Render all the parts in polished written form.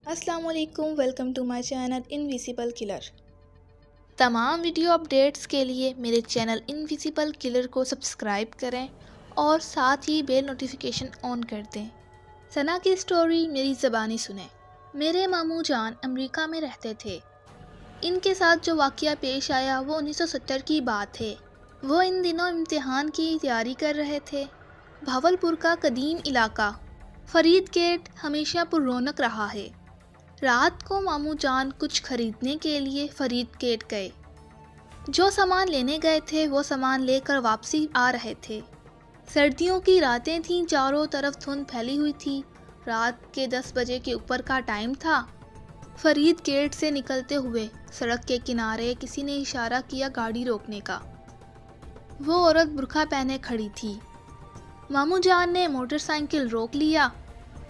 السلام علیکم، welcome to my channel invisible colour. تمام ویڈیو اپڈیٹس کے لیے میرے چینل انویزیبل کلر کو سبسکرائب کریں اور ساتھ ہی بیل نوٹیفیکیشن آن کر دیں۔ ثنا کی سٹوری میری زبانی سنیں۔ میرے ماموں جان امریکہ میں رہتے تھے۔ ان کے ساتھ جو واقعہ پیش آیا وہ 1970 کی بات ہے۔ وہ ان دنوں امتحان کی تیاری کر رہے تھے۔ بھاولپور کا قدیم علاقہ فرید گیٹ ہمیشہ پر رونق رہا ہے۔ رات کو ماموں جان کچھ خریدنے کے لیے فرید گیٹ گئے۔ جو سامان لینے گئے تھے وہ سامان لے کر واپسی آ رہے تھے۔ سردیوں کی راتیں تھیں، چاروں طرف دھند پھیلی ہوئی تھی۔ رات کے 10 بجے کے اوپر کا ٹائم تھا۔ فرید گیٹ سے نکلتے ہوئے سڑک کے کنارے کسی نے اشارہ کیا گاڑی روکنے کا۔ وہ عورت برقع پہنے کھڑی تھی۔ ماموں جان نے موٹر سائیکل روک لیا۔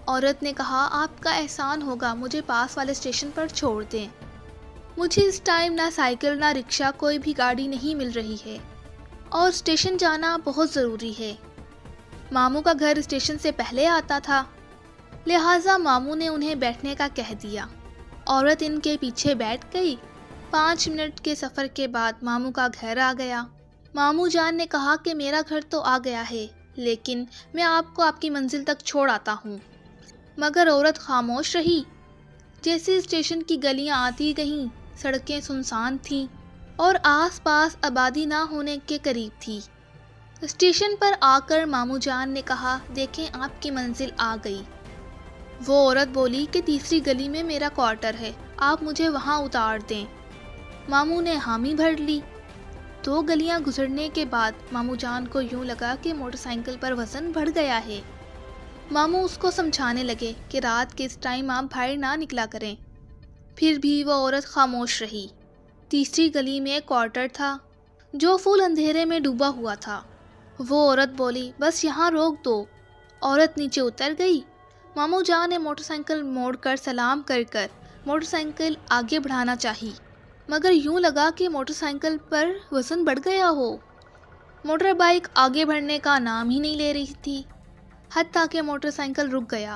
عورت نے کہا، آپ کا احسان ہوگا، مجھے پاس والے اسٹیشن پر چھوڑ دیں۔ مجھے اس ٹائم نہ سائیکل نہ رکشہ کوئی بھی گاڑی نہیں مل رہی ہے اور اسٹیشن جانا بہت ضروری ہے۔ ماموں کا گھر اسٹیشن سے پہلے آتا تھا، لہٰذا ماموں نے انہیں بیٹھنے کا کہہ دیا۔ عورت ان کے پیچھے بیٹھ گئی۔ 5 منٹ کے سفر کے بعد ماموں کا گھر آ گیا۔ ماموں جان نے کہا کہ میرا گھر تو آ گیا ہے، لیکن میں آپ کو آپ کی منزل تک چھوڑ آتا ہوں۔ مگر عورت خاموش رہی۔ جیسے اسٹیشن کی گلیاں آتی گئیں، سڑکیں سنسان تھیں اور آس پاس آبادی نہ ہونے کے قریب تھی۔ اسٹیشن پر آ کر ماموں جان نے کہا، دیکھیں آپ کی منزل آ گئی۔ وہ عورت بولی کہ تیسری گلی میں میرا کوارٹر ہے، آپ مجھے وہاں اتار دیں۔ ماموں نے حامی بھر لی۔ 2 گلیاں گزرنے کے بعد ماموں جان کو یوں لگا کہ موٹر سائیکل پر وزن بڑھ گیا ہے۔ ماموں اس کو سمجھانے لگے کہ رات کے اس ٹائم آپ باہر نہ نکلا کریں۔ پھر بھی وہ عورت خاموش رہی۔ تیسری گلی میں ایک کوارٹر تھا جو فل اندھیرے میں ڈوبا ہوا تھا۔ وہ عورت بولی، بس یہاں روک دو۔ عورت نیچے اتر گئی۔ ماموں جان نے موٹر سائیکل موڑ کر سلام کر موٹر سائیکل آگے بڑھانا چاہی، مگر یوں لگا کہ موٹر سائیکل پر وزن بڑھ گیا ہو۔ موٹر بائیک آگے بڑھنے کا نام ہی نہیں لے رہی تھی، حتیٰ کہ موٹر سائیکل رک گیا۔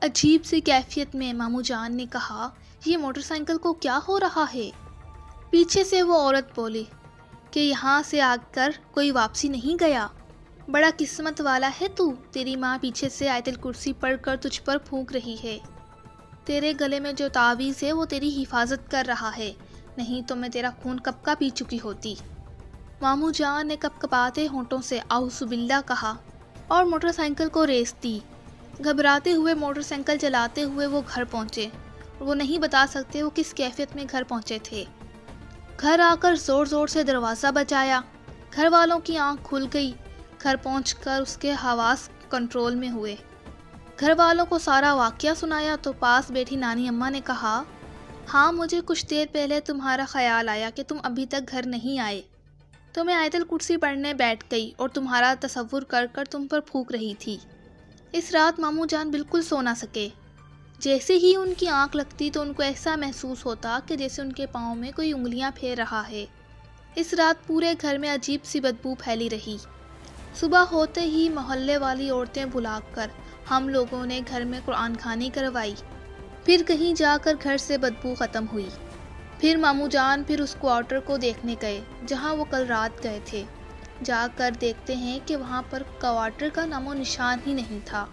عجیب سی کیفیت میں ماموں جان نے کہا، یہ موٹر سائیکل کو کیا ہو رہا ہے؟ پیچھے سے وہ عورت بولی کہ یہاں سے آ کر کوئی واپسی نہیں گیا۔ بڑا قسمت والا ہے تو، تیری ماں پیچھے سے آیت الکرسی پڑھ کر تجھ پر پھونک رہی ہے۔ تیرے گلے میں جو تعویذ ہے وہ تیری حفاظت کر رہا ہے، نہیں تو میں تیرا خون کب کا پی چکی ہوتی۔ ماموں جان نے کپکپاتے ہونٹوں سے اعوذ باللہ کہا اور موٹر سائیکل کو ریس دی۔ گھبراتے ہوئے موٹر سائیکل چلاتے ہوئے وہ گھر پہنچے۔ وہ نہیں بتا سکتے وہ کس کیفیت میں گھر پہنچے تھے۔ گھر آ کر زور زور سے دروازہ بجایا۔ گھر والوں کی آنکھ کھل گئی۔ گھر پہنچ کر اس کے حواس کنٹرول میں ہوئے۔ گھر والوں کو سارا واقعہ سنایا تو پاس بیٹھی نانی اماں نے کہا، ہاں مجھے کچھ دیر پہلے تمہارا خیال آیا کہ تم ابھی تک گھر نہیں آئے، تو میں آیت الکرسی پڑھنے بیٹھ گئی اور تمہارا تصور کر کر تم پر پھونک رہی تھی۔ اس رات ماموں جان بالکل سو نہ سکے۔ جیسے ہی ان کی آنکھ لگتی تو ان کو ایسا محسوس ہوتا کہ جیسے ان کے پاؤں میں کوئی انگلیاں پھیر رہا ہے۔ اس رات پورے گھر میں عجیب سی بدبو پھیلی رہی۔ صبح ہوتے ہی محلے والی عورتیں بلا کر ہم لوگوں نے گھر میں قرآن خوانی کروائی۔ پھر کہیں جا کر گھر سے بدبو ختم ہوئی۔ پھر ماموں جان پھر اس کوارٹر کو دیکھنے گئے جہاں وہ کل رات گئے تھے۔ جا کر دیکھتے ہیں کہ وہاں پر کوارٹر کا نام و نشان ہی نہیں تھا۔